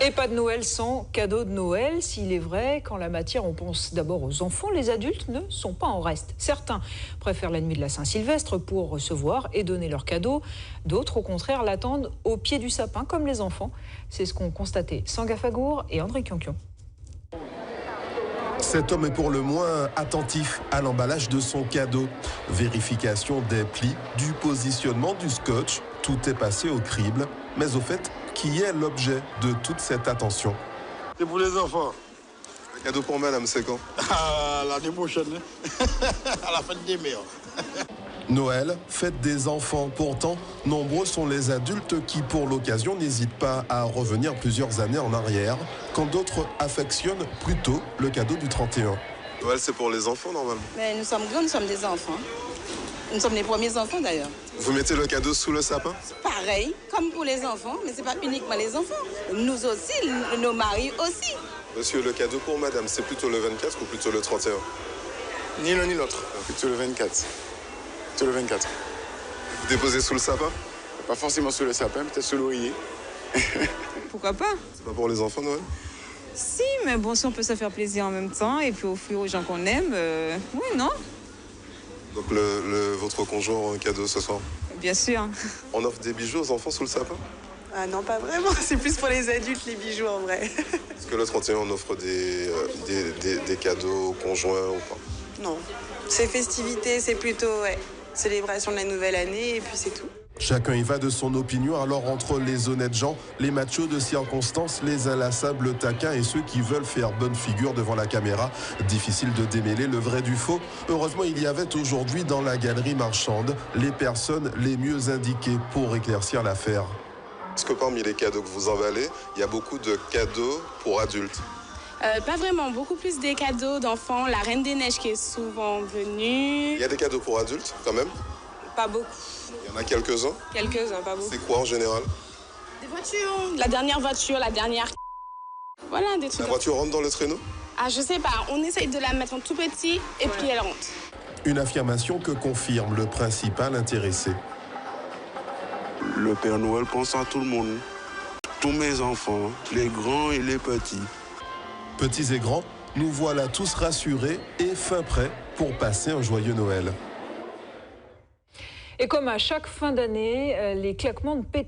Et pas de Noël sans cadeau de Noël. S'il est vrai qu'en la matière, on pense d'abord aux enfants, les adultes ne sont pas en reste. Certains préfèrent la nuit de la Saint-Sylvestre pour recevoir et donner leurs cadeaux. D'autres, au contraire, l'attendent au pied du sapin, comme les enfants. C'est ce qu'ont constaté Sanga Fagour et André Kionkion. Cet homme est pour le moins attentif à l'emballage de son cadeau. Vérification des plis, du positionnement du scotch, tout est passé au crible. Mais au fait, qui est l'objet de toute cette attention? C'est pour les enfants. Le cadeau pour madame, c'est quand? L'année prochaine, à la fête des mères. Noël, fête des enfants. Pourtant, nombreux sont les adultes qui, pour l'occasion, n'hésitent pas à revenir plusieurs années en arrière, quand d'autres affectionnent plutôt le cadeau du 31. Noël, c'est pour les enfants, normalement. Mais nous sommes grands, nous sommes des enfants. Nous sommes les premiers enfants, d'ailleurs. Vous mettez le cadeau sous le sapin? Pareil, comme pour les enfants, mais ce n'est pas uniquement les enfants. Nous aussi, nos maris aussi. Monsieur, le cadeau pour madame, c'est plutôt le 24 ou plutôt le 31? Ni l'un ni l'autre. Plutôt le 24. Plutôt le 24. Vous déposez sous le sapin? Pas forcément sous le sapin, peut-être sous l'oreiller. Pourquoi pas? C'est pas pour les enfants, Noël? Si, mais bon, si on peut se faire plaisir en même temps et puis offrir aux gens qu'on aime, oui, non? Donc votre conjoint a un cadeau ce soir? Bien sûr. On offre des bijoux aux enfants sous le sapin? Ah non, pas vraiment. C'est plus pour les adultes, les bijoux, en vrai. Est-ce que le 31, on offre des cadeaux aux conjoints ou pas? Non. C'est festivité, c'est plutôt célébration de la nouvelle année, et puis c'est tout. Chacun y va de son opinion, alors entre les honnêtes gens, les machos de circonstance, les inlassables taquins et ceux qui veulent faire bonne figure devant la caméra, difficile de démêler le vrai du faux. Heureusement, il y avait aujourd'hui dans la galerie marchande les personnes les mieux indiquées pour éclaircir l'affaire. Est-ce que parmi les cadeaux que vous emballez, il y a beaucoup de cadeaux pour adultes? Pas vraiment, beaucoup plus des cadeaux d'enfants. La Reine des Neiges qui est souvent venue. Il y a des cadeaux pour adultes quand même? Pas beaucoup. Il y en a quelques-uns? Quelques-uns, pas beaucoup. C'est quoi en général? Des voitures. La dernière voiture, la dernière... Voilà, des trucs. La voiture rentre dans le traîneau? Ah, je sais pas. On essaye de la mettre en tout petit et puis elle rentre. Une affirmation que confirme le principal intéressé. Le Père Noël pense à tout le monde. Tous mes enfants, les grands et les petits. Petits et grands, nous voilà tous rassurés et fin prêts pour passer un joyeux Noël. Et comme à chaque fin d'année, les claquements de pétales